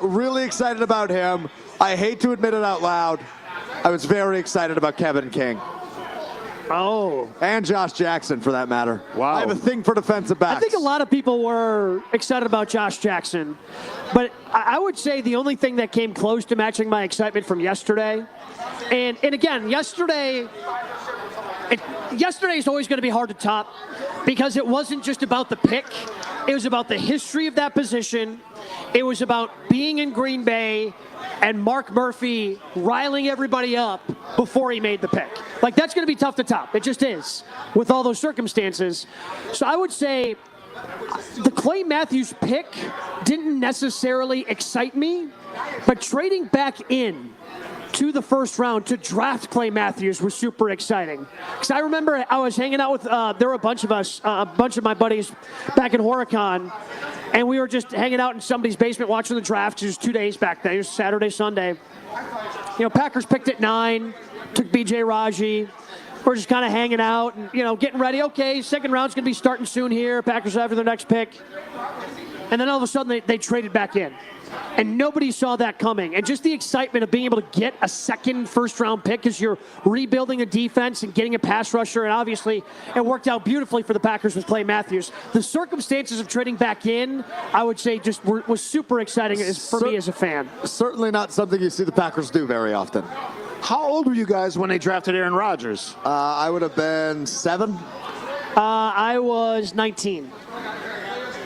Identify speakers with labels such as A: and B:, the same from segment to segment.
A: Really excited about him. I hate to admit it out loud. I was very excited about Kevin King.
B: Oh.
A: And Josh Jackson, for that matter.
B: Wow.
A: I have a thing for defensive backs.
B: I think a lot of people were excited about Josh Jackson. But I would say the only thing that came close to matching my excitement from yesterday, and again, yesterday is always going to be hard to top because it wasn't just about the pick. It was about the history of that position. It was about being in Green Bay and Mark Murphy riling everybody up before he made the pick. Like, that's going to be tough to top. It just is with all those circumstances. So I would say the Clay Matthews pick didn't necessarily excite me, but trading back in to the first round to draft Clay Matthews was super exciting. Because I remember I was hanging out with, there were a bunch of us, a bunch of my buddies back in Horicon, and we were just hanging out in somebody's basement watching the draft. It was 2 days back then. It was Saturday, Sunday. You know, Packers picked at 9, took B.J. Raji. We're just kind of hanging out and, you know, getting ready. Okay, second round's going to be starting soon here. Packers after their next pick. And then all of a sudden they traded back in. And nobody saw that coming. And just the excitement of being able to get a second first-round pick as you're rebuilding a defense and getting a pass rusher. And obviously, it worked out beautifully for the Packers with Clay Matthews. The circumstances of trading back in, I would say, just was super exciting for me as a fan.
A: Certainly not something you see the Packers do very often.
C: How old were you guys when they drafted Aaron Rodgers?
A: I would have been 7.
B: I was 19.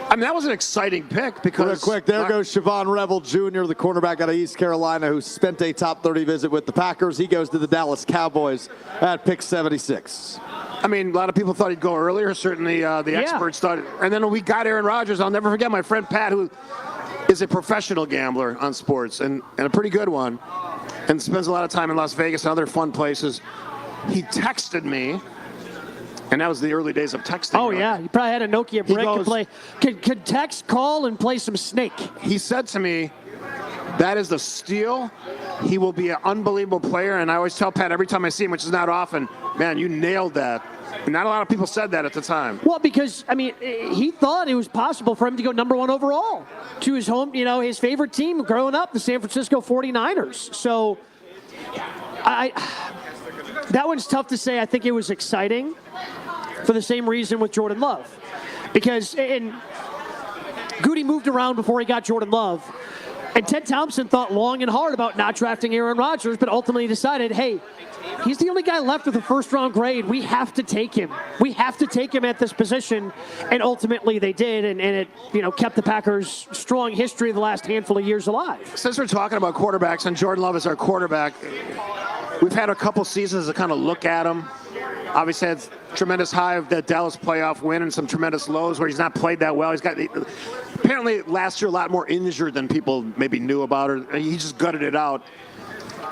C: I mean, that was an exciting pick because...
A: Real quick, there goes Siobhan Revel Jr., the cornerback out of East Carolina, who spent a top 30 visit with the Packers. He goes to the Dallas Cowboys at pick 76.
C: I mean, a lot of people thought he'd go earlier. Certainly the experts thought. And then when we got Aaron Rodgers, I'll never forget my friend Pat, who is a professional gambler on sports and a pretty good one, and spends a lot of time in Las Vegas and other fun places. He texted me. And that was the early days of texting.
B: Oh, right? Yeah. You probably had a Nokia brick could text, call, and play some Snake.
C: He said to me, that is the steal. He will be an unbelievable player. And I always tell Pat every time I see him, which is not often, man, you nailed that. Not a lot of people said that at the time.
B: Well, because, I mean, he thought it was possible for him to go number 1 overall to his home, you know, his favorite team growing up, the San Francisco 49ers. So that one's tough to say. I think it was exciting for the same reason with Jordan Love. Because Goody moved around before he got Jordan Love. And Ted Thompson thought long and hard about not drafting Aaron Rodgers, but ultimately decided, hey, he's the only guy left with a first-round grade. We have to take him. We have to take him at this position. And ultimately they did, and it, you know, kept the Packers' strong history of the last handful of years alive.
C: Since we're talking about quarterbacks and Jordan Love is our quarterback, we've had a couple seasons to kind of look at him. Obviously had tremendous high of that Dallas playoff win and some tremendous lows where he's not played that well. He's got apparently last year a lot more injured than people maybe knew about, or he just gutted it out.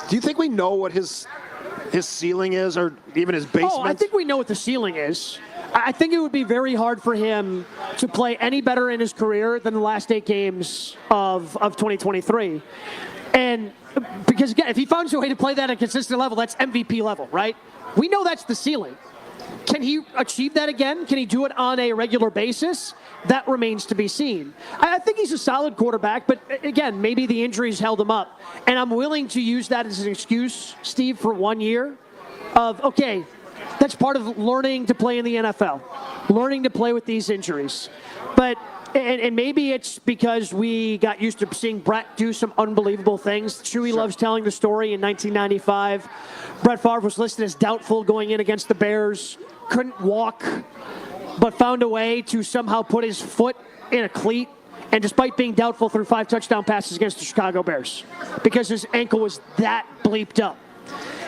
C: Do you think we know what his ceiling is, or even his basement?
B: Oh, I think we know what the ceiling is. I think it would be very hard for him to play any better in his career than the last 8 games of 2023. And because, again, if he finds a way to play that at a consistent level, that's MVP level, right? We know that's the ceiling. Can he achieve that again? Can he do it on a regular basis? That remains to be seen. I think he's a solid quarterback, but again, maybe the injuries held him up. And I'm willing to use that as an excuse, Steve, for 1 year of, okay, that's part of learning to play in the NFL, learning to play with these injuries. But and maybe it's because we got used to seeing Brett do some unbelievable things. Chewy loves telling the story. In 1995, Brett Favre was listed as doubtful going in against the Bears, couldn't walk, but found a way to somehow put his foot in a cleat, and despite being doubtful, threw 5 touchdown passes against the Chicago Bears because his ankle was that bleeped up.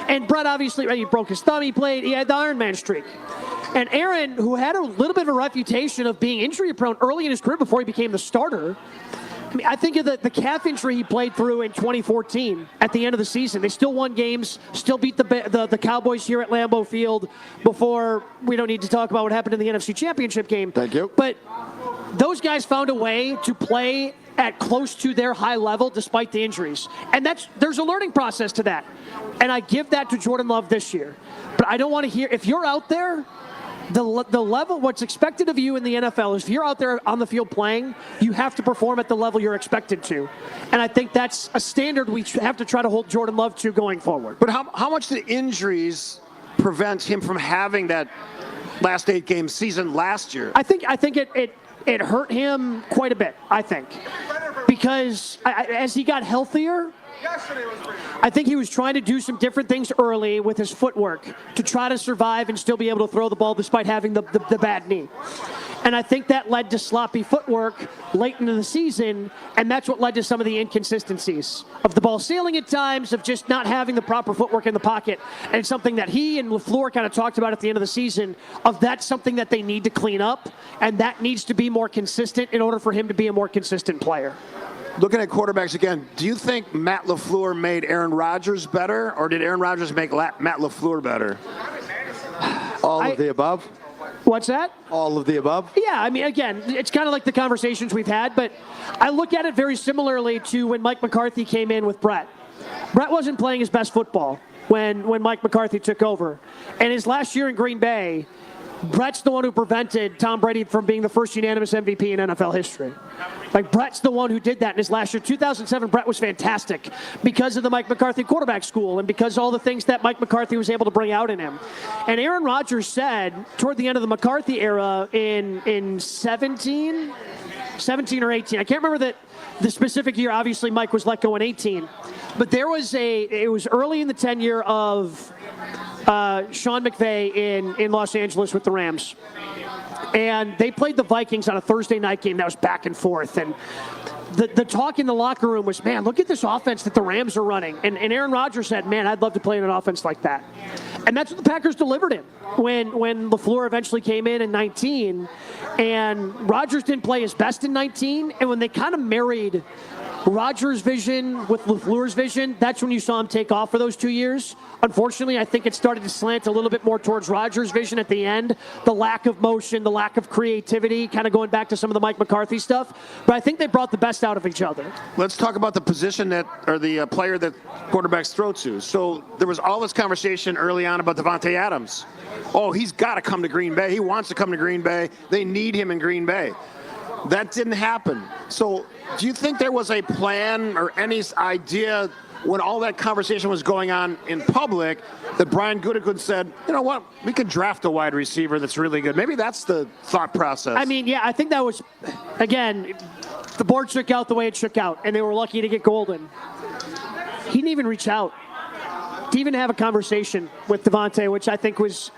B: And Brett obviously, he broke his thumb, he had the Iron Man streak. And Aaron, who had a little bit of a reputation of being injury-prone early in his career before he became the starter, I mean, I think of the calf injury he played through in 2014 at the end of the season. They still won games, still beat the Cowboys here at Lambeau Field before we don't need to talk about what happened in the NFC Championship game.
A: Thank you.
B: But those guys found a way to play at close to their high level despite the injuries. And there's a learning process to that. And I give that to Jordan Love this year. But I don't want to hear, if you're out there the level, what's expected of you in the NFL is if you're out there on the field playing, you have to perform at the level you're expected to. And I think that's a standard we have to try to hold Jordan Love to going forward.
C: But how much did injuries prevent him from having that last 8-game season last year?
B: I think it hurt him quite a bit, I think. Because as he got healthier, I think he was trying to do some different things early with his footwork to try to survive and still be able to throw the ball despite having the bad knee. And I think that led to sloppy footwork late into the season, and that's what led to some of the inconsistencies of the ball sailing at times, of just not having the proper footwork in the pocket. And it's something that he and LaFleur kind of talked about at the end of the season, of that's something that they need to clean up, and that needs to be more consistent in order for him to be a more consistent player.
C: Looking at quarterbacks again, do you think Matt LaFleur made Aaron Rodgers better, or did Aaron Rodgers make Matt LaFleur better?
A: All of the above?
B: What's that?
A: All of the above?
B: Yeah, I mean, again, it's kind of like the conversations we've had, but I look at it very similarly to when Mike McCarthy came in with Brett. Brett wasn't playing his best football when Mike McCarthy took over. And his last year in Green Bay, Brett's the one who prevented Tom Brady from being the first unanimous MVP in NFL history. Like, Brett's the one who did that in his last year. 2007, Brett was fantastic because of the Mike McCarthy quarterback school and because all the things that Mike McCarthy was able to bring out in him. And Aaron Rodgers said toward the end of the McCarthy era in 17 or 18. I can't remember the specific year. Obviously, Mike was let go in 18. But it was early in the tenure of Sean McVay in Los Angeles with the Rams. And they played the Vikings on a Thursday night game that was back and forth. And the talk in the locker room was, man, look at this offense that the Rams are running. And Aaron Rodgers said, man, I'd love to play in an offense like that. And that's what the Packers delivered him when LaFleur eventually came in 19. And Rodgers didn't play his best in 19. And when they kind of married Rodgers' vision with LaFleur's vision, that's when you saw him take off for those 2 years. Unfortunately, I think it started to slant a little bit more towards Rodgers' vision at the end. The lack of motion, the lack of creativity, kind of going back to some of the Mike McCarthy stuff. But I think they brought the best out of each other.
C: Let's talk about the position the player that quarterbacks throw to. So there was all this conversation early on about Davante Adams. Oh, he's got to come to Green Bay. He wants to come to Green Bay. They need him in Green Bay. That didn't happen. So do you think there was a plan or any idea when all that conversation was going on in public that Brian Gutekunst said, you know what, we could draft a wide receiver that's really good? Maybe that's the thought process.
B: I mean, yeah, I think that was, again, the board shook out the way it shook out, and they were lucky to get Golden. He didn't even reach out to even have a conversation with Davante, which I think was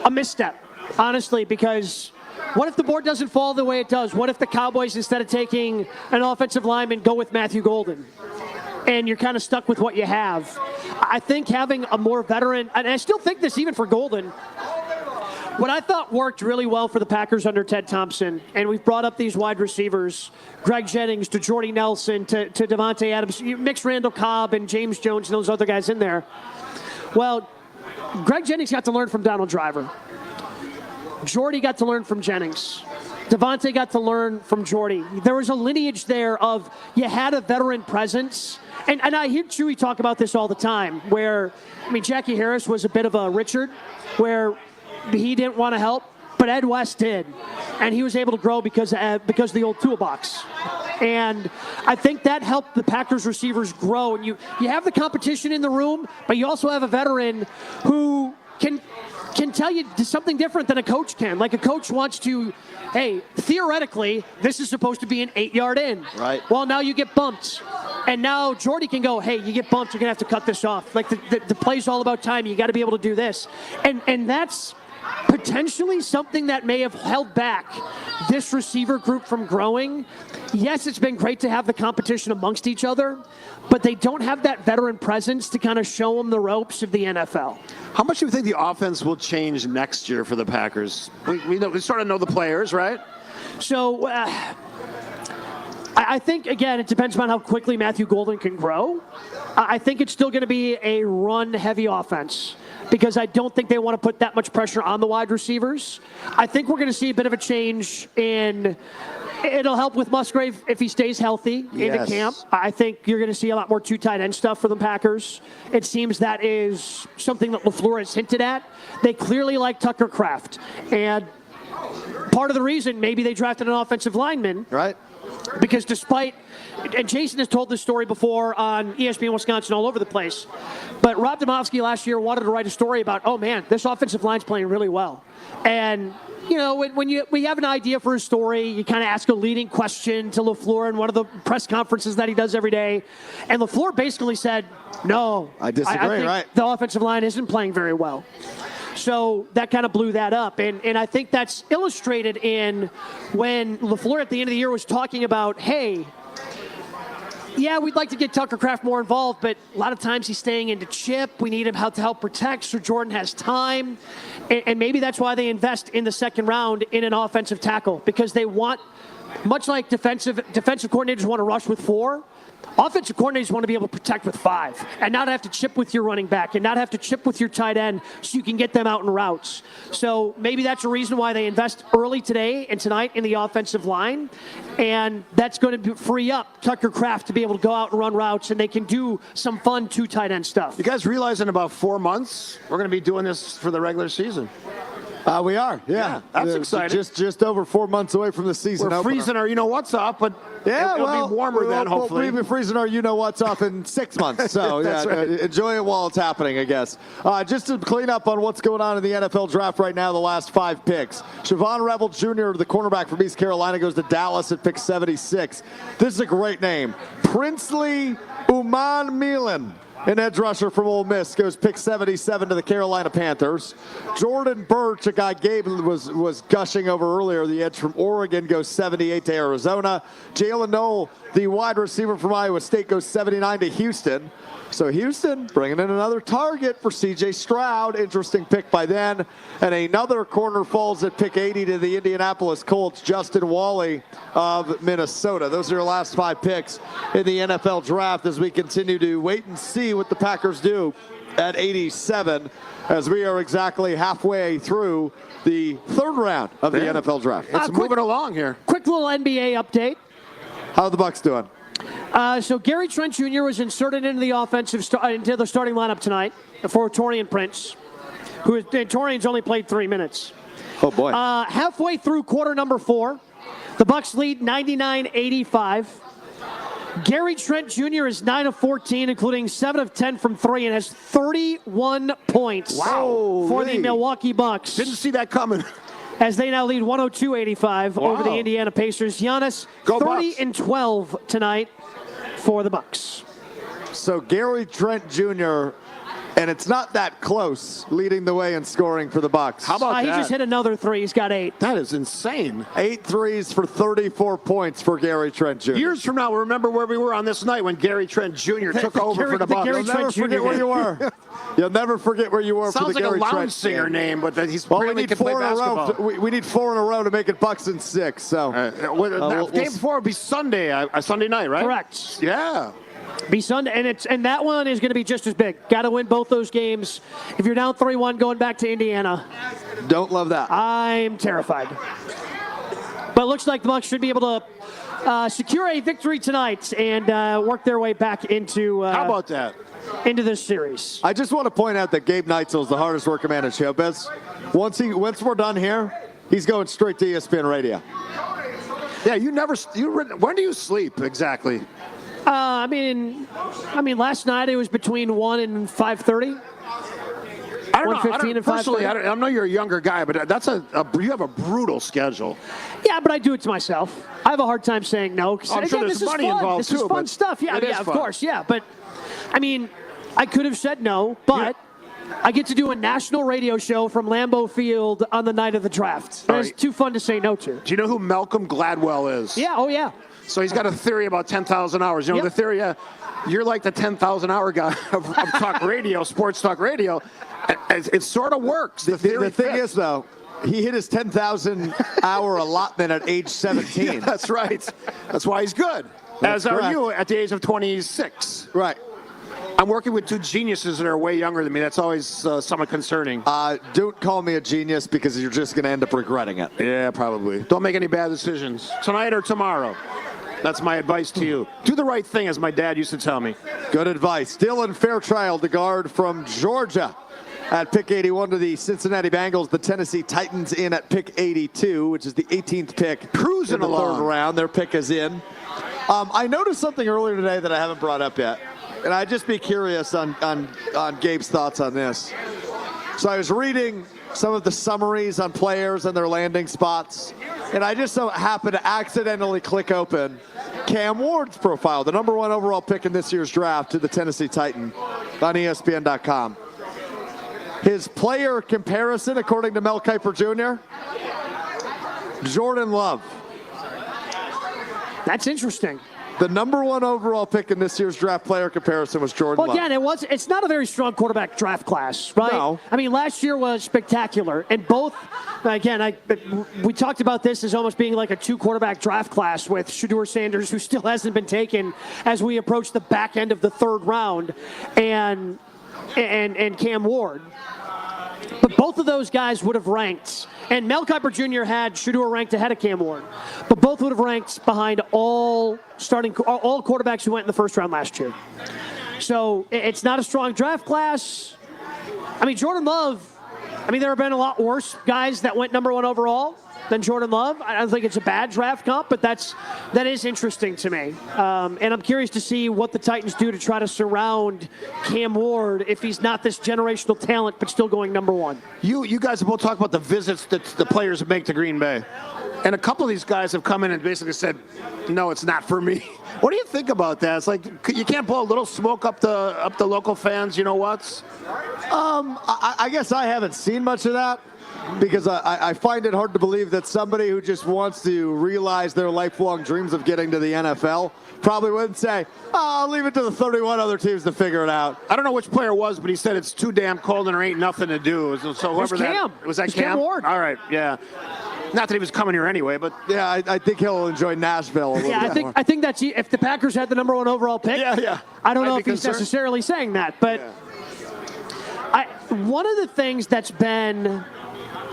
B: a misstep, honestly, because what if the board doesn't fall the way it does? What if the Cowboys, instead of taking an offensive lineman, go with Matthew Golden? And you're kind of stuck with what you have. I think having a more veteran, and I still think this even for Golden, what I thought worked really well for the Packers under Ted Thompson, and we've brought up these wide receivers, Greg Jennings to Jordy Nelson to Davante Adams, you mix Randall Cobb and James Jones and those other guys in there. Well, Greg Jennings got to learn from Donald Driver. Jordy got to learn from Jennings. Davante got to learn from Jordy. There was a lineage there of you had a veteran presence. And I hear Chewy talk about this all the time, where, I mean, Jackie Harris was a bit of a Richard, where he didn't want to help, but Ed West did. And he was able to grow because of the old toolbox. And I think that helped the Packers receivers grow. And you have the competition in the room, but you also have a veteran who can tell you something different than a coach can. Like, a coach wants to, hey, theoretically, this is supposed to be an 8-yard in.
A: Right.
B: Well, now you get bumped. And now Jordy can go, hey, you get bumped, you're going to have to cut this off. Like, the play's all about timing. You got to be able to do this. And that's potentially something that may have held back this receiver group from growing. Yes, it's been great to have the competition amongst each other, but they don't have that veteran presence to kind of show them the ropes of the NFL.
C: How much do you think the offense will change next year for the Packers? We sort of know the players, right?
B: So I think, again, it depends on how quickly Matthew Golden can grow. I think it's still going to be a run-heavy offense because I don't think they want to put that much pressure on the wide receivers. I think we're going to see a bit of a change in It'll help with Musgrave if he stays healthy into camp. I think you're going to see a lot more two tight end stuff for the Packers. It seems that is something that LaFleur has hinted at. They clearly like Tucker Kraft. And part of the reason maybe they drafted an offensive lineman.
A: Right.
B: Because despite, and Jason has told this story before on ESPN Wisconsin all over the place, but Rob Domofsky last year wanted to write a story about, oh man, this offensive line's playing really well. And, you know, when we have an idea for a story, you kind of ask a leading question to LaFleur in one of the press conferences that he does every day. And LaFleur basically said, no.
A: I disagree,
B: I think
A: right?
B: The offensive line isn't playing very well. So that kind of blew that up. And I think that's illustrated in when LaFleur at the end of the year was talking about, hey, yeah, we'd like to get Tucker Kraft more involved, but a lot of times he's staying into chip. We need him to help protect so Jordan has time. And maybe that's why they invest in the second round in an offensive tackle, because they want, much like defensive coordinators want to rush with 4, offensive coordinators want to be able to protect with 5 and not have to chip with your running back and not have to chip with your tight end so you can get them out in routes. So maybe that's a reason why they invest early today and tonight in the offensive line. And that's going to free up Tucker Kraft to be able to go out and run routes, and they can do some fun 2 tight end stuff.
C: You guys realize in about 4 months, we're going to be doing this for the regular season?
A: We are, yeah.
C: That's exciting.
A: Just over 4 months away from the season
C: We're
A: opener.
C: freezing our you-know-what's up, but
A: Yeah,
C: it'll be warmer then, hopefully.
A: We'll be freezing our you-know-what's up in 6 months. So, yeah,
C: right.
A: Enjoy it while it's happening, I guess. Just to clean up on what's going on in the NFL draft right now, the last 5 picks. Siobhan Rebel Jr., the cornerback from East Carolina, goes to Dallas at pick 76. This is a great name. Princely Uman Milan, an edge rusher from Ole Miss, goes pick 77 to the Carolina Panthers. Jordan Birch, a guy Gabe was gushing over earlier, the edge from Oregon, goes 78 to Arizona. Jalen Noel, the wide receiver from Iowa State, goes 79 to Houston. So Houston bringing in another target for C.J. Stroud. Interesting pick by then. And another corner falls at pick 80 to the Indianapolis Colts, Justin Wally of Minnesota. Those are your last 5 picks in the NFL draft as we continue to wait and see what the Packers do at 87, as we are exactly halfway through the 3rd round of the NFL draft.
C: It's moving along here.
B: Quick little NBA update.
A: How are the Bucks doing?
B: So Gary Trent Jr. was inserted into the into the starting lineup tonight for Torian Prince, Torian's only played 3 minutes.
A: Oh boy!
B: Halfway through quarter number 4, the Bucks lead 99-85. Gary Trent Jr. is 9 of 14, including 7 of 10 from 3, and has 31 points for the Milwaukee Bucks.
C: Didn't see that coming.
B: As they now lead 102-85 over the Indiana Pacers. Giannis, 30 and 12 tonight for the Bucks.
A: So Gary Trent Jr., and it's not that close, leading the way in scoring for the Bucks.
C: How about that?
B: He just hit another 3. He's got 8.
C: That is insane.
A: 8 threes for 34 points for Gary Trent Jr.
C: Years from now, we'll remember where we were on this night when Gary Trent Jr. took over for the Bucks.
A: You'll never forget where you were. You'll never forget where you were for the Gary Trent.
C: Sounds like a lounge singer name, but he's
A: well,
C: really can play basketball.
A: We need 4 in a row to make it Bucks in 6. So
C: game 4 will be Sunday, Sunday night, right?
B: Correct.
C: Yeah.
B: Be Sunday, and that one is going to be just as big. Got to win both those games. If you're down 3-1 going back to Indiana,
A: don't love that.
B: I'm terrified. But it looks like the Bucks should be able to secure a victory tonight and work their way back into.
C: How about that?
B: Into this series.
A: I just want to point out that Gabe Neitzel is the hardest working man in showbiz. Once we're done here, he's going straight to ESPN Radio.
C: Yeah, when do you sleep exactly?
B: I mean, last night it was between 1 and 5:30.
C: I don't know. Personally, I know you're a younger guy, but you have a brutal schedule.
B: Yeah, but I do it to myself. I have a hard time saying no.
C: I'm sure there's money involved
B: too. This is fun stuff. Yeah, of course. Yeah, but I mean, I could have said no, but I get to do a national radio show from Lambeau Field on the night of the draft. That's too fun to say no to.
C: Do you know who Malcolm Gladwell is?
B: Yeah. Oh, yeah.
C: So he's got a theory about 10,000 hours. You know, the theory, you're like the 10,000-hour guy of talk radio, sports talk radio. It sort of works. The
A: thing is, though, he hit his 10,000-hour allotment at age 17.
C: Yeah, that's right. That's why he's good.
A: That's
C: As
A: correct.
C: are you at the age of 26.
A: Right.
C: I'm working with two geniuses that are way younger than me. That's always somewhat concerning.
A: Don't call me a genius because you're just going to end up regretting it.
C: Yeah, probably. Don't make any bad decisions. Tonight or tomorrow. That's my advice to you. Do the right thing, as my dad used to tell me.
A: Good advice. Dylan Fairchild, the guard from Georgia, at pick 81 to the Cincinnati Bengals. The Tennessee Titans in at pick 82, which is the 18th pick.
C: Cruising
A: in the
C: along.
A: third round. Their pick is in. I noticed something earlier today that I haven't brought up yet, and I'd just be curious on Gabe's thoughts on this. So I was reading some of the summaries on players and their landing spots, and I just so happened to accidentally click open Cam Ward's profile, the number 1 overall pick in this year's draft to the Tennessee Titans on ESPN.com. His player comparison, according to Mel Kiper Jr., Jordan Love.
B: That's interesting.
A: The number 1 overall pick in this year's draft player comparison was Jordan Love.
B: Well, again, it's not a very strong quarterback draft class, right?
A: No.
B: I mean, last year was spectacular. And both, again, we talked about this as almost being like a 2-quarterback draft class with Shador Sanders, who still hasn't been taken as we approach the back end of the 3rd round, and Cam Ward. But both of those guys would have ranked, and Mel Kiper Jr. had Shador ranked ahead of Cam Ward, but both would have ranked behind all quarterbacks who went in the 1st round last year. So it's not a strong draft class. I mean, Jordan Love, there have been a lot worse guys that went number 1 overall than Jordan Love. I don't think it's a bad draft comp, but that is interesting to me. And I'm curious to see what the Titans do to try to surround Cam Ward if he's not this generational talent, but still going number 1.
C: You guys have both talked about the visits that the players make to Green Bay. And a couple of these guys have come in and basically said, no, it's not for me. What do you think about that? It's like, you can't blow a little smoke up the local fans, you know what?
A: I guess I haven't seen much of that, because I find it hard to believe that somebody who just wants to realize their lifelong dreams of getting to the NFL probably wouldn't say, I'll leave it to the 31 other teams to figure it out.
C: I don't know which player it was, but he said it's too damn cold and there ain't nothing to do. So whoever
B: Cam.
C: Was that
B: Cam
C: Ward? All right, yeah. Not that he was coming here anyway, but
A: yeah, I think he'll enjoy Nashville a little bit more.
B: I think that's if the Packers had the number 1 overall pick.
C: Yeah.
B: I don't know if he's necessarily saying that, but one of the things that's been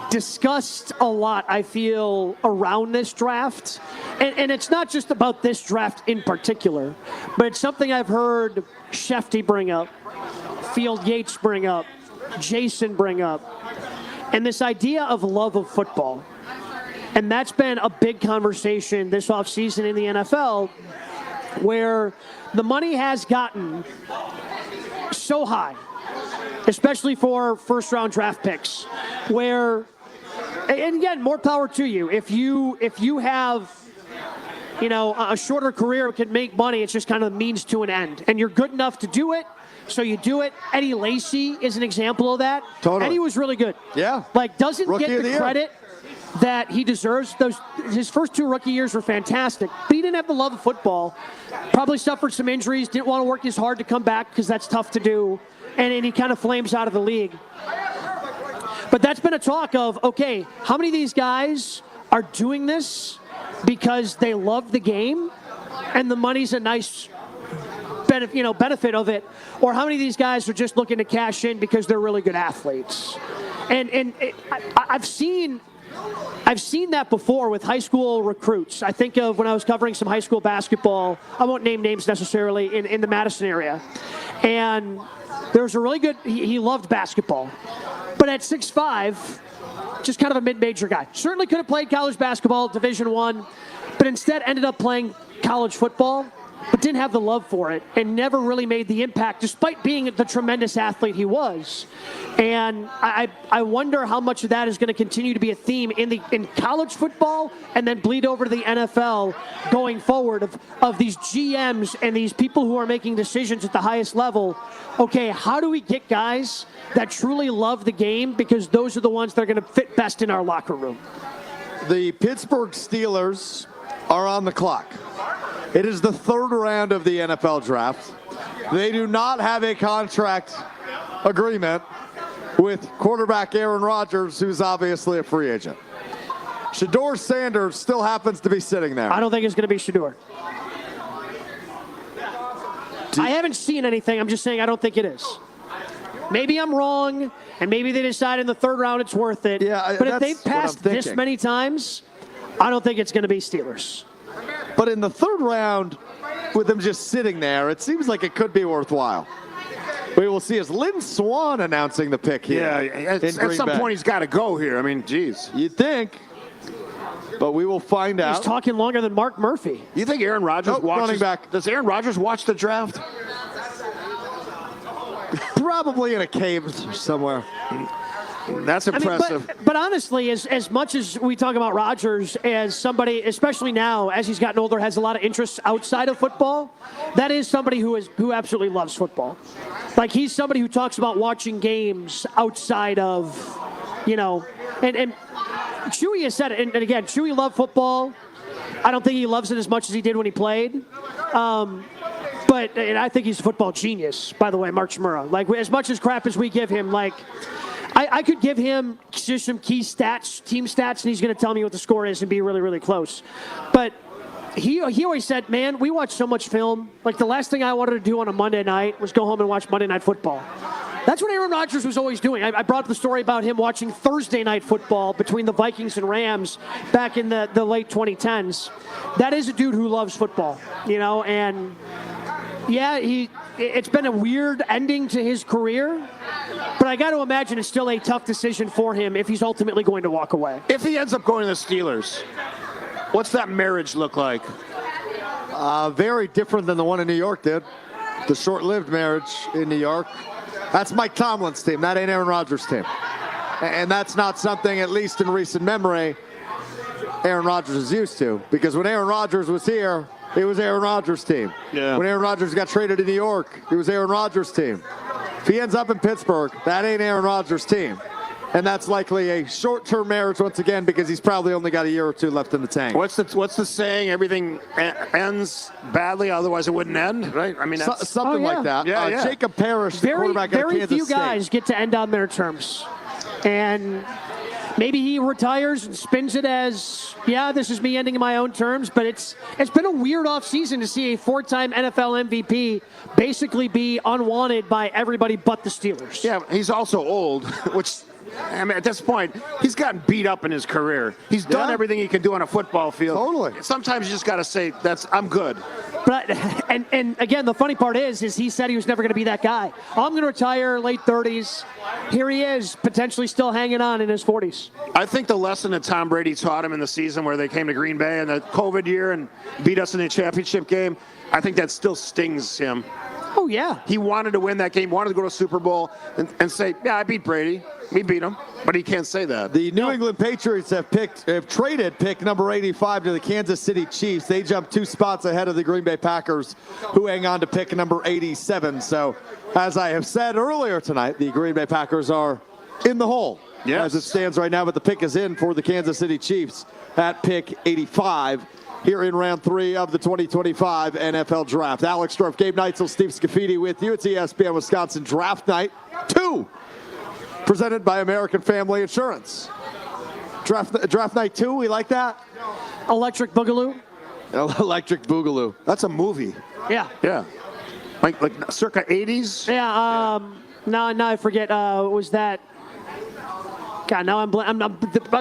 B: discussed a lot, I feel, around this draft, and it's not just about this draft in particular, but it's something I've heard Shefty bring up, Field Yates bring up, Jason bring up, and this idea of love of football. And that's been a big conversation this offseason in the NFL, where the money has gotten so high, especially for 1st-round draft picks, where, and again, more power to you. If you have, a shorter career can make money, it's just kind of a means to an end. And you're good enough to do it, so you do it. Eddie Lacy is an example of that.
A: Totally.
B: Eddie was really good.
A: Yeah.
B: Doesn't
A: Rookie
B: get
A: of
B: the
A: the
B: credit that he deserves. His first 2 rookie years were fantastic, but he didn't have the love of football. Probably suffered some injuries, didn't want to work as hard to come back because that's tough to do, and he kind of flames out of the league. But that's been a talk of, okay, how many of these guys are doing this because they love the game and the money's a nice benefit of it, or how many of these guys are just looking to cash in because they're really good athletes? And I've seen that before with high school recruits. I think of when I was covering some high school basketball. I won't name names necessarily in the Madison area. And there was a really good, he loved basketball. But at 6'5", just kind of a mid-major guy. Certainly could have played college basketball, Division I, but instead ended up playing college football, but didn't have the love for it and never really made the impact despite being the tremendous athlete he was. And I wonder how much of that is going to continue to be a theme in college football and then bleed over to the NFL going forward of these GMs and these people who are making decisions at the highest level. Okay, how do we get guys that truly love the game, because those are the ones that are going to fit best in our locker room?
A: The Pittsburgh Steelers are on the clock. It is the 3rd round of the NFL draft. They do not have a contract agreement with quarterback Aaron Rodgers, who's obviously a free agent. Shador Sanders still happens to be sitting there.
B: I don't think it's going to be Shador. I haven't seen anything. I'm just saying I don't think it is. Maybe I'm wrong, and maybe they decide in the third round it's worth it.
A: Yeah,
B: but if they've passed this many times, I don't think it's going to be Steelers.
A: But in the third round, with them just sitting there, it seems like it could be worthwhile. We will see as Lynn Swann announcing the pick here.
C: Yeah, at some point he's got to go here. I mean, geez.
A: You'd think, but we will find out.
B: He's talking longer than Mark Murphy.
C: You think Aaron Rodgers watches?
A: Running back.
C: Does Aaron Rodgers watch the draft?
A: Probably in a cave somewhere.
C: That's impressive.
B: I mean, but honestly, as much as we talk about Rodgers as somebody, especially now as he's gotten older, has a lot of interests outside of football, that is somebody who absolutely loves football. Like, he's somebody who talks about watching games outside of, and Chewy has said it, and again, Chewy loved football. I don't think he loves it as much as he did when he played. But I think he's a football genius, by the way, Mark Chmura. Like, as much as crap as we give him, like, I could give him just some key stats, team stats, and he's going to tell me what the score is and be really, really close. But he always said, man, we watch so much film. Like, the last thing I wanted to do on a Monday night was go home and watch Monday Night Football. That's what Aaron Rodgers was always doing. I brought up the story about him watching Thursday Night Football between the Vikings and Rams back in the late 2010s. That is a dude who loves football, and yeah, it's been a weird ending to his career, but I got to imagine it's still a tough decision for him if he's ultimately going to walk away.
C: If he ends up going to the Steelers, what's that marriage look like?
A: Very different than the one in New York did. The short-lived marriage in New York. That's Mike Tomlin's team. That ain't Aaron Rodgers' team. And that's not something, at least in recent memory, Aaron Rodgers is used to. Because when Aaron Rodgers was here, it was Aaron Rodgers' team.
C: Yeah.
A: When Aaron Rodgers got traded to New York, it was Aaron Rodgers' team. If he ends up in Pittsburgh, that ain't Aaron Rodgers' team. And that's likely a short-term marriage once again because he's probably only got a year or two left in the tank.
C: What's the saying? Everything ends badly, otherwise it wouldn't end, right? I mean, that's
A: something like that.
C: Yeah.
A: Jacob Parrish, the quarterback out of Kansas State.
B: Very few guys get to end on their terms. And maybe he retires and spins it as, yeah, this is me ending in my own terms, but it's been a weird offseason to see a four-time NFL MVP basically be unwanted by everybody but the Steelers.
C: Yeah, he's also old, which, I mean, at this point, he's gotten beat up in his career. He's done everything he can do on a football field.
A: Totally.
C: Sometimes you just got to say, I'm good.
B: But and again, the funny part is he said he was never going to be that guy. I'm going to retire late 30s. Here he is, potentially still hanging on in his 40s.
C: I think the lesson that Tom Brady taught him in the season where they came to Green Bay in the COVID year and beat us in the championship game, I think that still stings him.
B: Oh, yeah.
C: He wanted to win that game, wanted to go to a Super Bowl and say, yeah, I beat Brady. We beat him. But he can't say that.
A: The New England Patriots have traded pick number 85 to the Kansas City Chiefs. They jumped 2 spots ahead of the Green Bay Packers, who hang on to pick number 87. So, as I have said earlier tonight, the Green Bay Packers are in the hole as it stands right now. But the pick is in for the Kansas City Chiefs at pick 85. Here in round 3 of the 2025 NFL Draft. Alex Strouf, Gabe Neitzel, Steve Scaffidi with you. It's ESPN Wisconsin Draft Night 2, presented by American Family Insurance. Draft Night 2, we like that?
B: Electric Boogaloo?
A: Electric Boogaloo. That's a movie.
B: Yeah.
C: Yeah. Like circa 80s?
B: Yeah, now I forget, was that... God, now I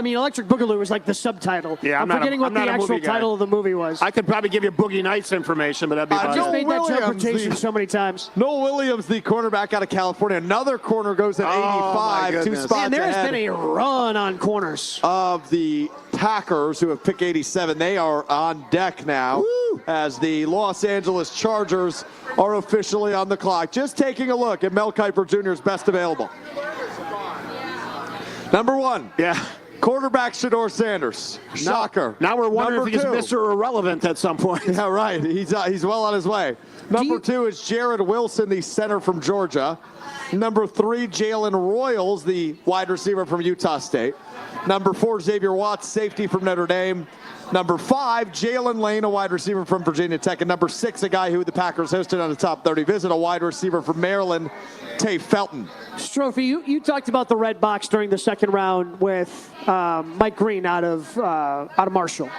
B: mean, Electric Boogaloo was like the subtitle.
C: Yeah,
B: I'm forgetting what the actual title of the movie was.
C: I could probably give you Boogie Nights information, but that'd be
B: I
C: about
B: just
C: it.
B: made that interpretation so many times.
A: Noel Williams, the cornerback out of California. Another corner goes at 85, 2 spots
B: Man, there has
A: ahead
B: been a run on corners.
A: of the Packers, who have picked 87. They are on deck now as the Los Angeles Chargers are officially on the clock. Just taking a look at Mel Kiper Jr.'s best available. Number 1.
C: Yeah.
A: Quarterback Shador Sanders. Shocker.
C: Now we're wondering
A: Number
C: if he's
A: 2.
C: Mr. Irrelevant at some point.
A: Yeah, right. He's well on his way. Number 2 is Jared Wilson, the center from Georgia. Number 3, Jalen Royals, the wide receiver from Utah State. Number 4, Xavier Watts, safety from Notre Dame. Number 5, Jalen Lane, a wide receiver from Virginia Tech. And number 6, a guy who the Packers hosted on the top 30 visit, a wide receiver from Maryland, Tay Felton.
B: Strophy, you talked about the red box during the second round with Mike Green out of Marshall.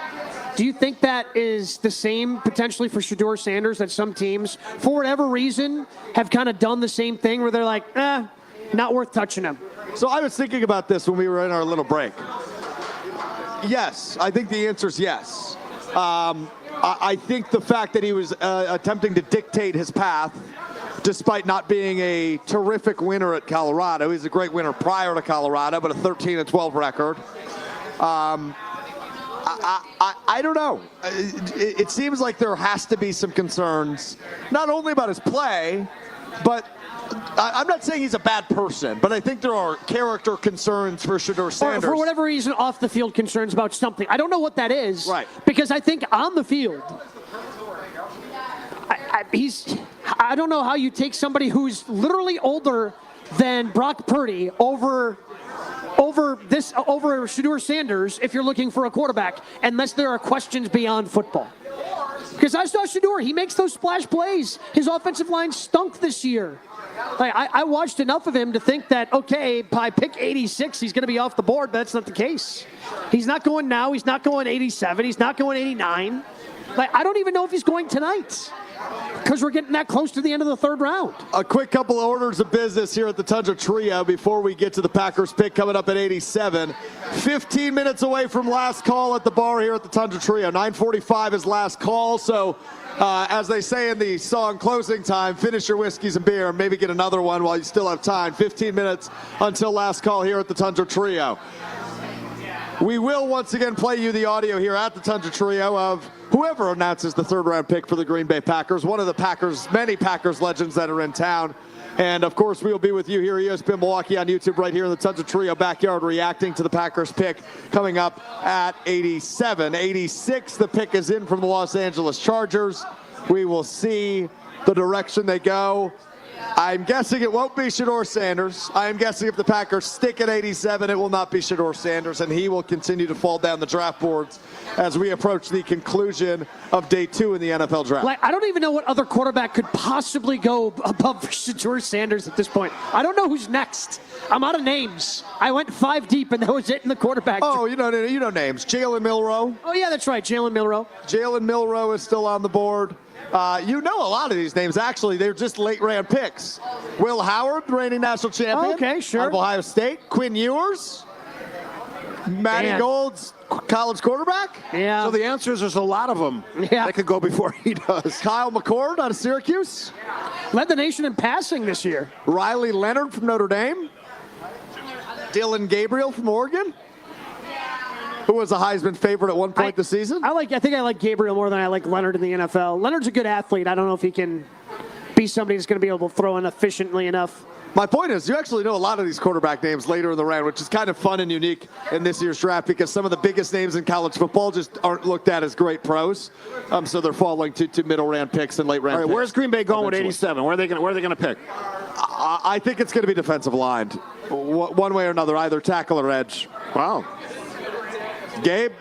B: Do you think that is the same potentially for Shador Sanders, that some teams, for whatever reason, have kind of done the same thing where they're like, not worth touching him?
A: So I was thinking about this when we were in our little break. Yes, I think the answer is yes. I think the fact that he was attempting to dictate his path, despite not being a terrific winner at Colorado. He's a great winner prior to Colorado, but a 13-12 record. I don't know. It seems like there has to be some concerns, not only about his play, but I'm not saying he's a bad person, but I think there are character concerns for Shador Sanders.
B: Or for whatever reason, off the field concerns about something. I don't know what that is.
A: Right.
B: Because I think on the field, I don't know how you take somebody who's literally older than Brock Purdy over Shador Sanders if you're looking for a quarterback, unless there are questions beyond football. Because I saw Shador, he makes those splash plays. His offensive line stunk this year. I watched enough of him to think that, okay, by pick 86, he's going to be off the board, but that's not the case. He's not going now. He's not going 87. He's not going 89. I don't even know if he's going tonight, because we're getting that close to the end of the third round.
A: A quick couple of orders of business here at the Tundra Trio before we get to the Packers pick coming up at 87. 15 minutes away from last call at the bar here at the Tundra Trio. 9:45 is last call, so as they say in the song Closing Time, finish your whiskeys and beer and maybe get another one while you still have time. 15 minutes until last call here at the Tundra Trio. We will once again play you the audio here at the Tundra Trio of whoever announces the third-round pick for the Green Bay Packers, one of the Packers, many Packers legends that are in town. And, of course, we will be with you here at ESPN Milwaukee on YouTube right here in the Tundra Trio backyard reacting to the Packers pick coming up at 87. 86, the pick is in from the Los Angeles Chargers. We will see the direction they go. I'm guessing it won't be Shador Sanders. I'm guessing if the Packers stick at 87, it will not be Shador Sanders, and he will continue to fall down the draft boards as we approach the conclusion of day 2 in the NFL draft.
B: I don't even know what other quarterback could possibly go above Shador Sanders at this point. I don't know who's next. I'm out of names. I went 5 deep, and that was it in the quarterback.
A: Oh, you know names. Jalen Milroe.
B: Oh, yeah, that's right, Jalen Milroe.
A: Jalen Milroe is still on the board. You know a lot of these names, actually. They're just late-round picks. Will Howard, reigning national champion.
B: Okay, sure.
A: Out of Ohio State. Quinn Ewers. Matty Gold's college quarterback.
B: Yeah.
C: So the answer is there's a lot of them that could go before he does.
A: Kyle McCord out of Syracuse.
B: Led the nation in passing this year.
A: Riley Leonard from Notre Dame. Dylan Gabriel from Oregon, who was a Heisman favorite at one point this season.
B: I think I like Gabriel more than I like Leonard in the NFL. Leonard's a good athlete. I don't know if he can be somebody that's going to be able to throw in efficiently enough.
A: My point is, you actually know a lot of these quarterback names later in the round, which is kind of fun and unique in this year's draft because some of the biggest names in college football just aren't looked at as great pros. So they're falling to middle round picks and late round picks.
C: Where's Green Bay going with 87? Where are they going to pick?
A: I think it's going to be defensive line, one way or another, either tackle or edge.
C: Wow.
A: Gabe,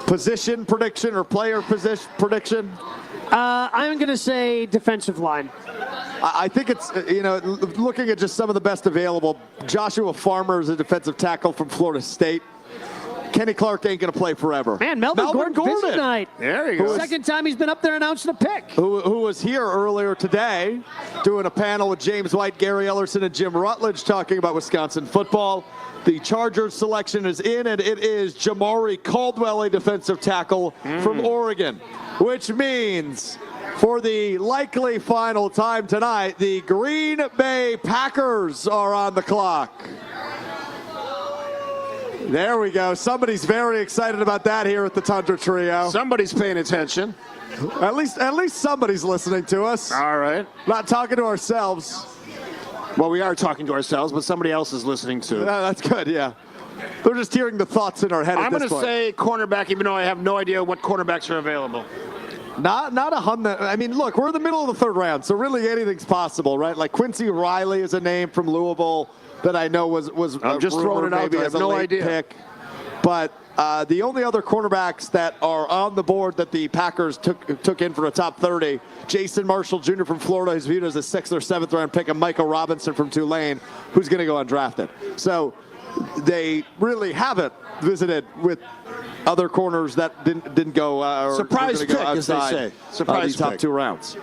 A: position prediction or player position prediction?
B: I'm going to say defensive line.
A: I think it's, looking at just some of the best available, Joshua Farmer is a defensive tackle from Florida State. Kenny Clark ain't going to play forever.
B: Man, Melvin Gordon's busy tonight.
C: There you go.
B: Second time he's been up there announcing a pick.
A: Who was here earlier today doing a panel with James White, Gary Ellerson, and Jim Rutledge talking about Wisconsin football. The Chargers selection is in, and it is Jamari Caldwell, a defensive tackle from Oregon, which means for the likely final time tonight, the Green Bay Packers are on the clock. There we go. Somebody's very excited about that here at the Tundra Trio.
C: Somebody's paying attention.
A: At least somebody's listening to us.
C: All right.
A: Not talking to ourselves.
C: Well, we are talking to ourselves, but somebody else is listening too.
A: Yeah, that's good, yeah. They're just hearing the thoughts in our head
C: I'm
A: at this point.
C: going to say cornerback, even though I have no idea what cornerbacks are available.
A: Not a hundred. I mean, look, we're in the middle of the third round, so really anything's possible, right? Like Quincy Riley is a name from Louisville that I know was
C: I'm just throwing it out there. I have no idea.
A: Pick. But the only other cornerbacks that are on the board that the Packers took in for a top 30, Jason Marshall Jr. from Florida, who's viewed as a 6th or 7th round pick, and Michael Robinson from Tulane, who's going to go undrafted. So they really haven't visited with other corners that didn't go. Or
C: Surprise
A: pick,
C: go as they say. Surprise
A: the top
C: pick.
A: 2 rounds.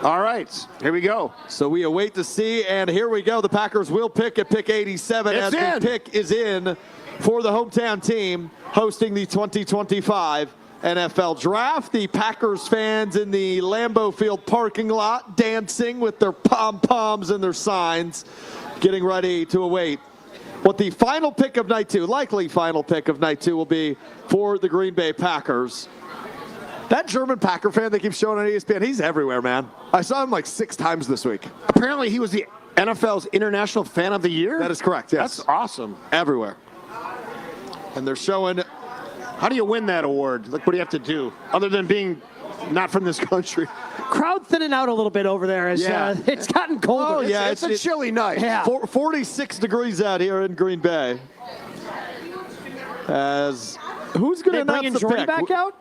C: All right, here we go.
A: So we await to see, and here we go. The Packers will pick at pick 87
C: It's
A: as
C: in.
A: the pick is in for the hometown team hosting the 2025 NFL Draft. The Packers fans in the Lambeau Field parking lot dancing with their pom-poms and their signs, getting ready to await what the final pick of night 2, likely final pick of night 2, will be for the Green Bay Packers. That German Packer fan they keep showing on ESPN, he's everywhere, man. I saw him like 6 times this week.
C: Apparently, he was the NFL's International Fan of the Year?
A: That is correct, yes.
C: That's awesome.
A: Everywhere. And they're showing...
C: How do you win that award? Look what do you have to do, other than being not from this country?
B: Crowd thinning out a little bit over there as it's gotten colder.
A: Oh, yeah.
C: It's a chilly night.
B: Yeah.
A: 46 degrees out here in Green Bay. As who's going to
B: They
A: announce
B: bringing
A: the
B: Jordan
A: pick?
B: back out?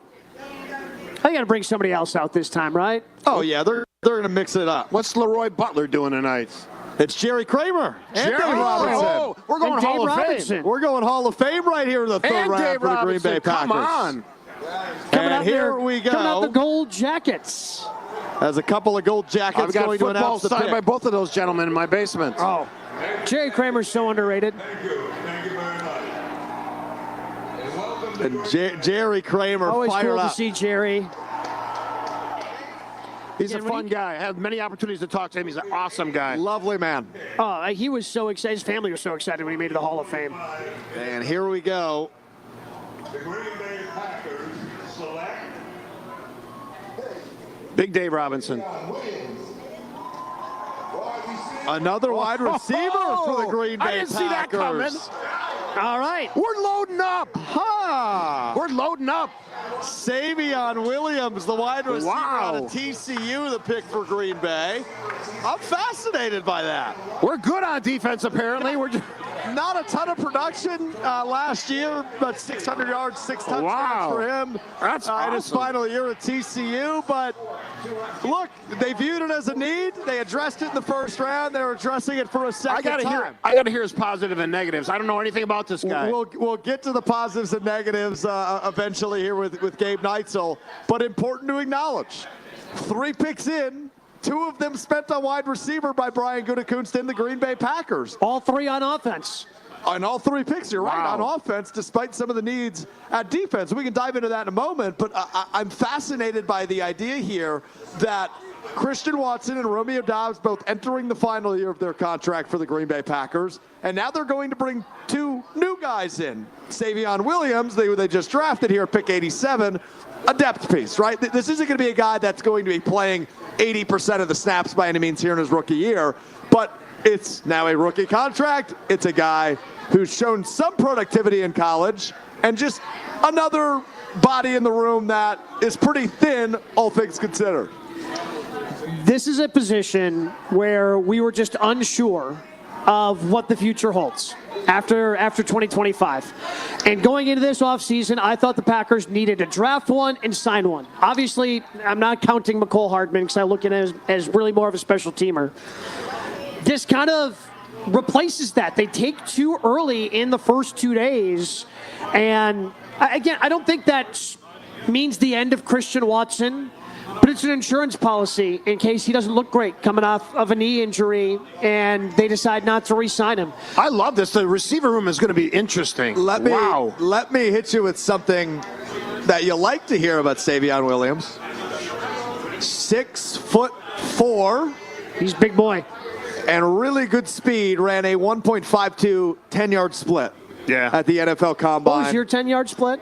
B: I got to bring somebody else out this time, right?
A: Oh, yeah. They're going to mix it up.
C: What's Leroy Butler doing tonight?
A: It's Jerry Kramer and Dave Robinson.
C: Oh, we're going
B: And
C: Hall
B: Dave
C: of
B: Robinson.
C: Fame.
A: We're going Hall of Fame right here in the 3rd
C: And
A: round
C: Dave
A: for the Green Bay
C: Robinson,
A: Packers.
C: come on.
B: Coming
A: And
B: out
A: here
B: there,
A: we
B: coming out the
A: go.
B: gold jackets.
A: As a couple of gold
C: I've
A: jackets
C: got
A: going to
C: football
A: announce the
C: signed
A: pick.
C: by both of those gentlemen in my basement.
B: Oh, Jerry Kramer's so underrated.
A: And Jerry Kramer
B: Always
A: fired
B: cool to
A: up.
B: see Jerry.
C: He's a
B: Again, when
C: fun guy. I had many opportunities to talk to him. He's an awesome guy.
A: Lovely man.
B: Oh, he was so excited. His family was so excited when he made it to the Hall of Fame.
A: And here we go.
D: The Green Bay Packers select
C: Big Dave Robinson.
A: Another wide receiver for the Green Bay
C: I didn't see that coming.
A: Packers.
B: All right.
C: We're loading up.
A: Ha!
C: We're loading up.
A: Savion Williams, the wide receiver
C: Wow.
A: out of TCU, the pick for Green Bay. I'm fascinated by that.
C: We're good on defense, apparently. We're just,
A: Not a ton of production last year, but 600 yards, 6 touchdowns
C: Wow.
A: for him
C: That's
A: in his
C: awesome.
A: final year at TCU. But look, they viewed it as a need. They addressed it in the 1st round. They're addressing it for a second time.
C: I gotta hear his positive and negatives. I don't know anything about this guy.
A: We'll get to the positives and negatives eventually here with Gabe Neitzel, but important to acknowledge, 3 picks in, 2 of them spent on wide receiver by Brian Gutekunst in the Green Bay Packers.
B: All 3 on offense.
A: On all 3 picks, you're right,
C: Wow.
A: on offense, despite some of the needs at defense. We can dive into that in a moment, but I'm fascinated by the idea here that Christian Watson and Romeo Doubs both entering the final year of their contract for the Green Bay Packers, and now they're going to bring 2 new guys in. Savion Williams, they just drafted here at pick 87, a depth piece, right? This isn't going to be a guy that's going to be playing 80% of the snaps by any means here in his rookie year, but it's now a rookie contract. It's a guy who's shown some productivity in college and just another body in the room that is pretty thin, all things considered.
B: This is a position where we were just unsure of what the future holds after 2025. And going into this offseason, I thought the Packers needed to draft one and sign one. Obviously, I'm not counting McCole Hardman because I look at it as really more of a special teamer. This kind of replaces that. They take too early in the first 2 days. And again, I don't think that means the end of Christian Watson, but it's an insurance policy in case he doesn't look great coming off of a knee injury and they decide not to re-sign him.
C: I love this. The receiver room is going to be interesting.
A: Let me hit you with something that you like to hear about Savion Williams. 6'4",
B: He's a big boy.
A: and really good speed. Ran a 1.52 10-yard split.
C: Yeah.
A: At the NFL Combine.
B: What was your 10-yard split?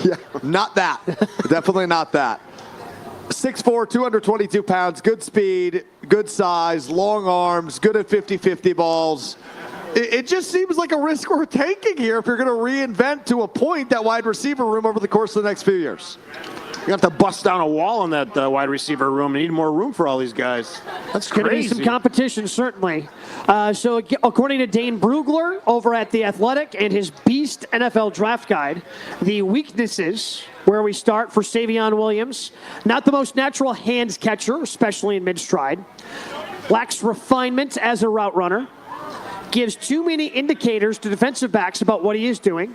A: Yeah, not that. Definitely not that. 6'4", 222 pounds, good speed, good size, long arms, good at 50-50 balls. It just seems like a risk we're taking here if you're going to reinvent to a point that wide receiver room over the course of the next few years.
C: You have to bust down a wall in that wide receiver room. You need more room for all these guys. That's
B: Going to be
C: crazy.
B: some competition, certainly. So according to Dane Brugler over at The Athletic and his Beast NFL Draft Guide, the weaknesses where we start for Savion Williams, not the most natural hands catcher, especially in mid-stride, lacks refinement as a route runner, gives too many indicators to defensive backs about what he is doing.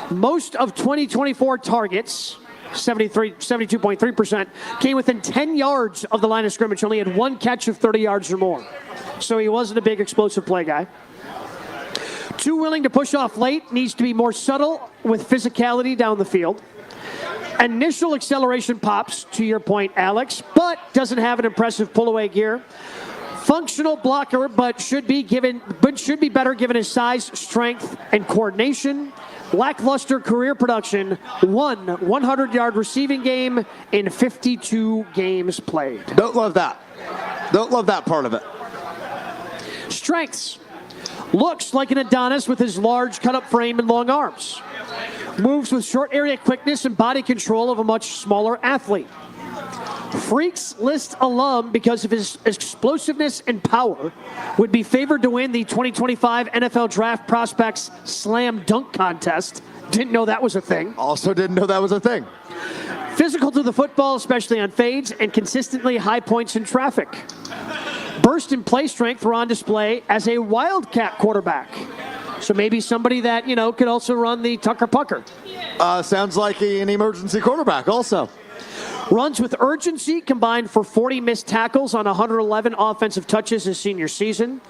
B: Most of 2024 targets, 72.3%, came within 10 yards of the line of scrimmage. Only had one catch of 30 yards or more. So he wasn't a big explosive play guy. Too willing to push off late, needs to be more subtle with physicality down the field. Initial acceleration pops, to your point, Alex, but doesn't have an impressive pull-away gear. Functional blocker, but should be better given his size, strength, and coordination. Lackluster career production, 100-yard receiving game in 52 games played.
A: Don't love that. Don't love that part of it.
B: Strengths. Looks like an Adonis with his large cut-up frame and long arms. Moves with short area quickness and body control of a much smaller athlete. Freaks List alum because of his explosiveness and power. Would be favored to win the 2025 NFL Draft Prospects Slam Dunk Contest. Didn't know that was a thing.
A: Also didn't know that was a thing.
B: Physical to the football, especially on fades, and consistently high points in traffic. Burst and play strength were on display as a Wildcat quarterback. So maybe somebody that, could also run the Tucker Pucker.
A: Sounds like an emergency quarterback also.
B: Runs with urgency combined for 40 missed tackles on 111 offensive touches his senior season.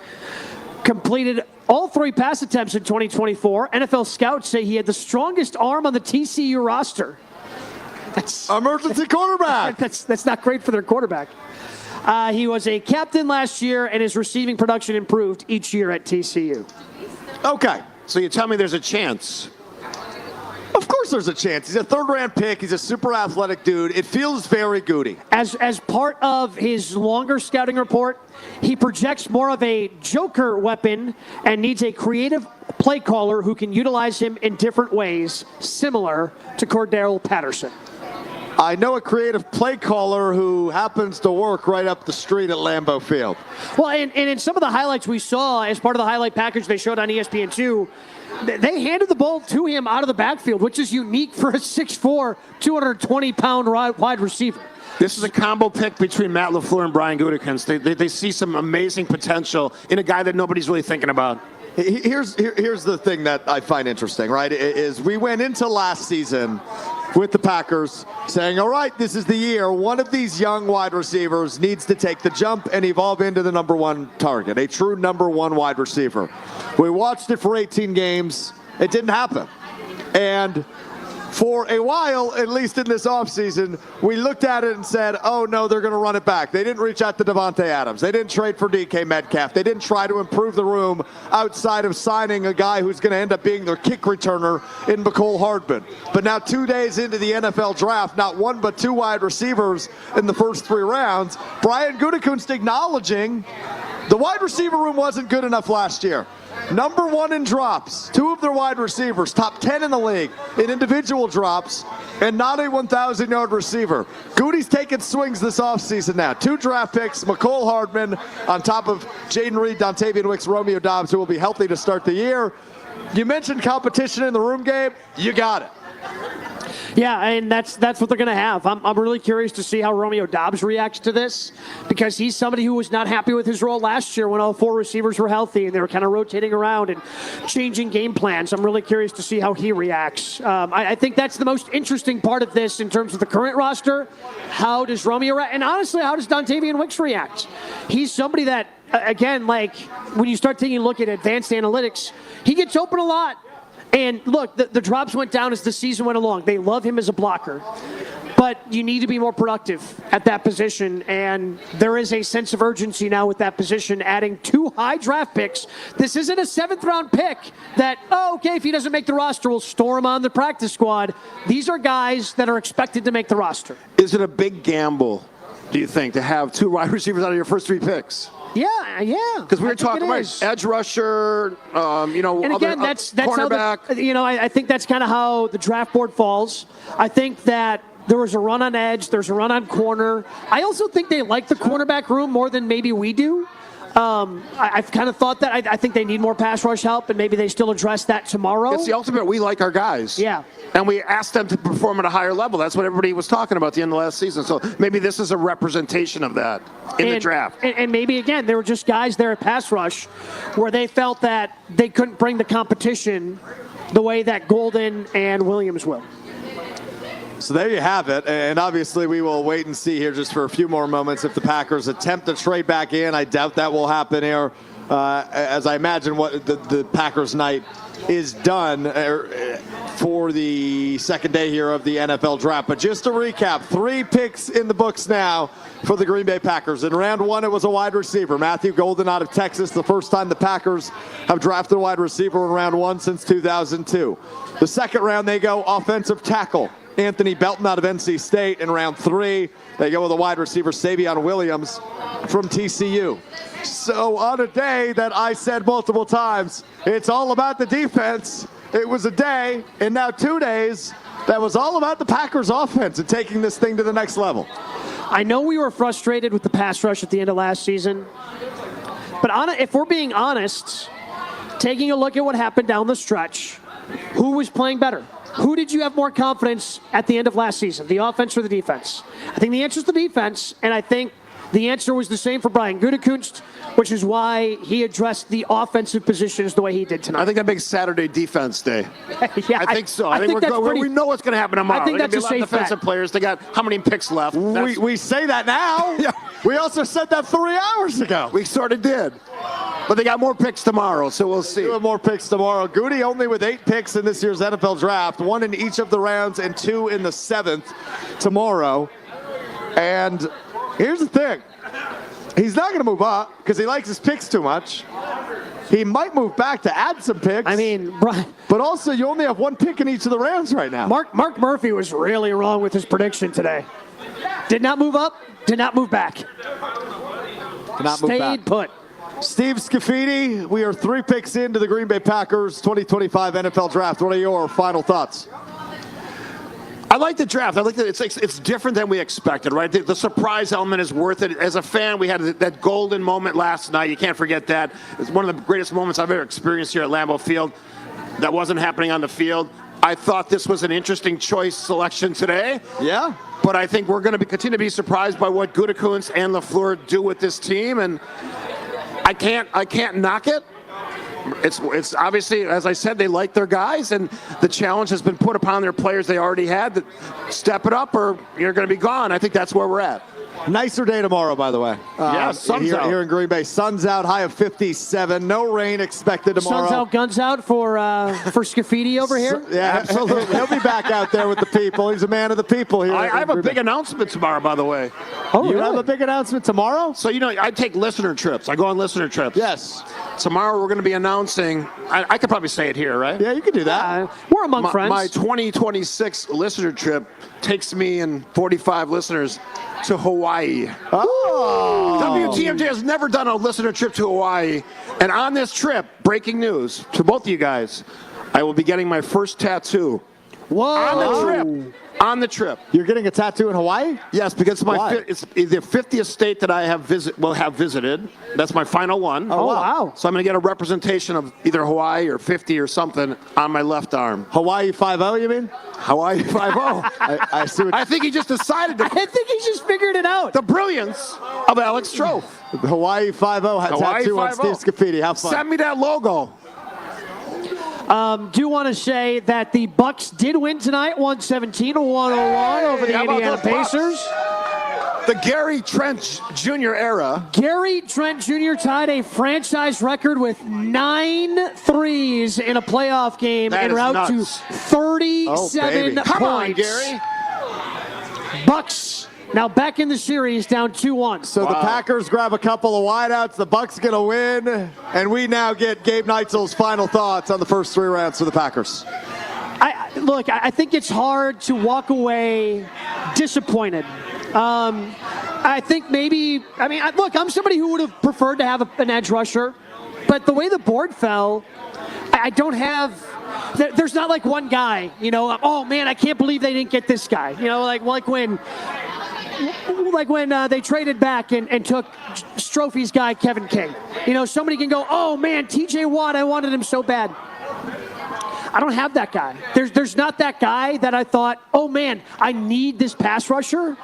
B: Completed all 3 pass attempts in 2024. NFL scouts say he had the strongest arm on the TCU roster. That's
A: emergency quarterback.
B: That's not great for their quarterback. He was a captain last year, and his receiving production improved each year at TCU.
A: Okay.
C: So you tell me there's a chance.
A: Of course there's a chance. He's a third-round pick. He's a super athletic dude. It feels very goody.
B: As part of his longer scouting report, he projects more of a joker weapon and needs a creative play caller who can utilize him in different ways, similar to Cordell Patterson.
A: I know a creative play caller who happens to work right up the street at Lambeau Field.
B: Well, and in some of the highlights we saw as part of the highlight package they showed on ESPN2, they handed the ball to him out of the backfield, which is unique for a 6'4", 220-pound wide receiver.
C: This is a combo pick between Matt LaFleur and Brian Gutekunst. They see some amazing potential in a guy that nobody's really thinking about.
A: Here's the thing that I find interesting, right, is we went into last season with the Packers saying, all right, this is the year. One of these young wide receivers needs to take the jump and evolve into the number 1 target, a true number 1 wide receiver. We watched it for 18 games. It didn't happen. And for a while, at least in this offseason, we looked at it and said, oh, no, they're going to run it back. They didn't reach out to Devontae Adams. They didn't trade for DK Metcalf. They didn't try to improve the room outside of signing a guy who's going to end up being their kick returner in McCole Hardman. But now 2 days into the NFL draft, not 1 but 2 wide receivers in the first 3 rounds, Brian Gutekunst acknowledging the wide receiver room wasn't good enough last year. Number 1 in drops, 2 of their wide receivers, top 10 in the league in individual drops, and not a 1,000-yard receiver. Goody's taking swings this offseason now. 2 draft picks, McCole Hardman on top of Jaden Reed, Dontavian Wicks, Romeo Doubs, who will be healthy to start the year. You mentioned competition in the room, Gabe. You got it.
B: Yeah, and that's what they're going to have. I'm really curious to see how Romeo Doubs reacts to this, because he's somebody who was not happy with his role last year when all 4 receivers were healthy and they were kind of rotating around and changing game plans. I'm really curious to see how he reacts. I think that's the most interesting part of this in terms of the current roster. How does Romeo react? And honestly, how does Dontavian Wicks react? He's somebody that, again, like when you start taking a look at advanced analytics, he gets open a lot. And look, the drops went down as the season went along. They love him as a blocker. But you need to be more productive at that position. And there is a sense of urgency now with that position, adding 2 high draft picks. This isn't a 7th-round pick that, okay, if he doesn't make the roster, we'll store him on the practice squad. These are guys that are expected to make the roster.
C: Is it a big gamble, do you think, to have 2 wide receivers out of your first 3 picks?
B: Yeah.
C: Because we were talking about edge rusher,
B: and again, that's
C: cornerback.
B: How I think that's kind of how the draft board falls. I think that there was a run on edge, there's a run on corner. I also think they like the cornerback room more than maybe we do. I've kind of thought that. I think they need more pass rush help, and maybe they still address that tomorrow.
C: It's the ultimate. We like our guys.
B: Yeah.
C: And we asked them to perform at a higher level. That's what everybody was talking about at the end of last season. So maybe this is a representation of that in the draft.
B: And maybe, again, there were just guys there at pass rush where they felt that they couldn't bring the competition the way that Golden and Williams will.
A: So there you have it, and obviously we will wait and see here just for a few more moments if the Packers attempt to trade back in. I doubt that will happen here, as I imagine what the Packers night is done for the second day here of the NFL draft. But just to recap, 3 picks in the books now for the Green Bay Packers. In round 1, it was a wide receiver, Matthew Golden out of Texas, the first time the Packers have drafted a wide receiver in round 1 since 2002. The second round, they go offensive tackle, Anthony Belton out of NC State. In round 3, they go with a wide receiver, Savion Williams from TCU. So on a day that I said multiple times, it's all about the defense, it was a day, and now 2 days, that was all about the Packers offense and taking this thing to the next level.
B: I know we were frustrated with the pass rush at the end of last season, but if we're being honest, taking a look at what happened down the stretch, who was playing better? Who did you have more confidence at the end of last season, the offense or the defense? I think the answer is the defense, and I think the answer was the same for Brian Gutekunst, which is why he addressed the offensive positions the way he did tonight.
C: I think that makes Saturday defense day.
B: Yeah,
C: I think so. I think we know what's going to happen tomorrow.
B: I think that's a safe
C: defensive
B: bet.
C: players. They got how many picks left?
A: We say that now.
C: Yeah.
A: We also said that 3 hours ago.
C: We sort of did. But they got more picks tomorrow, so we'll see.
A: 2 more picks tomorrow. Goody only with 8 picks in this year's NFL draft, 1 in each of the rounds and 2 in the 7th tomorrow. And here's the thing. He's not going to move up because he likes his picks too much. He might move back to add some picks.
B: I mean, Brian,
A: but also you only have 1 pick in each of the rounds right now.
B: Mark Murphy was really wrong with his prediction today. Did not move up, did not move back.
A: Did not move back.
B: Stayed put.
A: Steve Scaffidi, we are 3 picks into the Green Bay Packers 2025 NFL Draft. What are your final thoughts?
C: I like the draft. I like that it's different than we expected, right? The surprise element is worth it. As a fan, we had that golden moment last night. You can't forget that. It's one of the greatest moments I've ever experienced here at Lambeau Field. That wasn't happening on the field. I thought this was an interesting choice selection today.
A: Yeah.
C: But I think we're going to continue to be surprised by what Gutekunst and LaFleur do with this team, and I can't knock it. It's obviously, as I said, they like their guys, and the challenge has been put upon their players they already had to step it up or you're going to be gone. I think that's where we're at.
A: Nicer day tomorrow, by the way.
C: Yeah, sun's out.
A: Here in Green Bay. Sun's out, high of 57. No rain expected tomorrow.
B: Sun's out, guns out for Scaffidi over here?
A: Yeah, absolutely. He'll be back out there with the people. He's a man of the people here.
C: I have a big announcement tomorrow, by the way.
B: Oh,
A: You
B: really?
A: have a big announcement tomorrow?
C: So, I take listener trips. I go on listener trips.
A: Yes.
C: Tomorrow we're going to be announcing, I could probably say it here, right?
A: Yeah, you can do that.
B: We're among friends.
C: My 2026 listener trip takes me and 45 listeners to Hawaii.
A: Oh.
C: WTMJ has never done a listener trip to Hawaii. And on this trip, breaking news to both of you guys, I will be getting my first tattoo.
B: Whoa.
C: On the trip. On the trip.
A: You're getting a tattoo in Hawaii?
C: Yes, because
A: Why?
C: it's the 50th state that I have visited. That's my final one.
B: Oh, wow.
C: So I'm going to get a representation of either Hawaii or 50 or something on my left arm.
A: Hawaii 5-0, you mean?
C: Hawaii 5-0.
A: I see what
C: I think he just decided
B: I think he just figured it out.
C: the brilliance of Alex Strouf.
A: Hawaii 5-0 had
C: Hawaii
A: tattoo on
C: 5-0.
A: Steve Scaffidi. Have fun.
C: Send me that logo.
B: Do want to say that the Bucks did win tonight, 117-101 over the
C: How about
B: Indiana
C: those Bucks?
B: Pacers.
C: The Gary Trent Jr. era.
B: Gary Trent Jr. tied a franchise record with 9 threes in a playoff game
C: That
B: en
C: is
B: route
C: nuts.
B: to 37
A: baby.
C: Come on,
B: points.
C: Gary.
B: Bucks now back in the series, down 2-1.
A: So the Packers grab a couple of wideouts. The Bucks get a win. And we now get Gabe Neitzel's final thoughts on the first 3 rounds for the Packers.
B: I think it's hard to walk away disappointed. I think I'm somebody who would have preferred to have an edge rusher, but the way the board fell, I don't have. There's not like one guy, oh man, I can't believe they didn't get this guy. Like when like when they traded back and took Strouf's guy, Kevin King. You know, somebody can go, oh, man, T.J. Watt, I wanted him so bad. I don't have that guy. There's not that guy that I thought, oh, man, I need this pass rusher.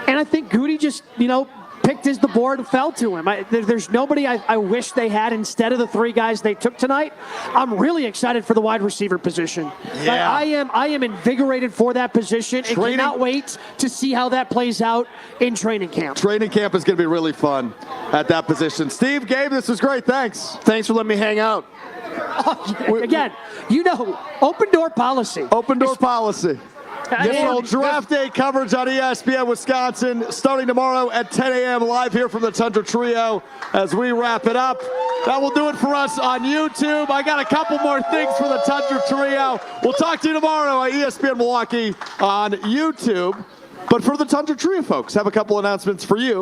B: And I think Goody just, you know, picked as the board and fell to him. There's nobody I wish they had instead of the three guys they took tonight. I'm really excited for the wide receiver position.
A: Yeah.
B: I am invigorated for that position and cannot wait to see how that plays out in training camp.
A: Training camp is going to be really fun at that position. Steve, Gabe, this was great. Thanks.
C: Thanks for letting me hang out.
B: Again, you know, open door policy.
A: Open door policy. Draft day coverage on ESPN Wisconsin starting tomorrow at 10 a.m. live here from the Tundra Trio as we wrap it up. That will do it for us on YouTube. I got a couple more things for the Tundra Trio. We'll talk to you tomorrow on ESPN Milwaukee on YouTube. But for the Tundra Trio folks, have a couple announcements for you.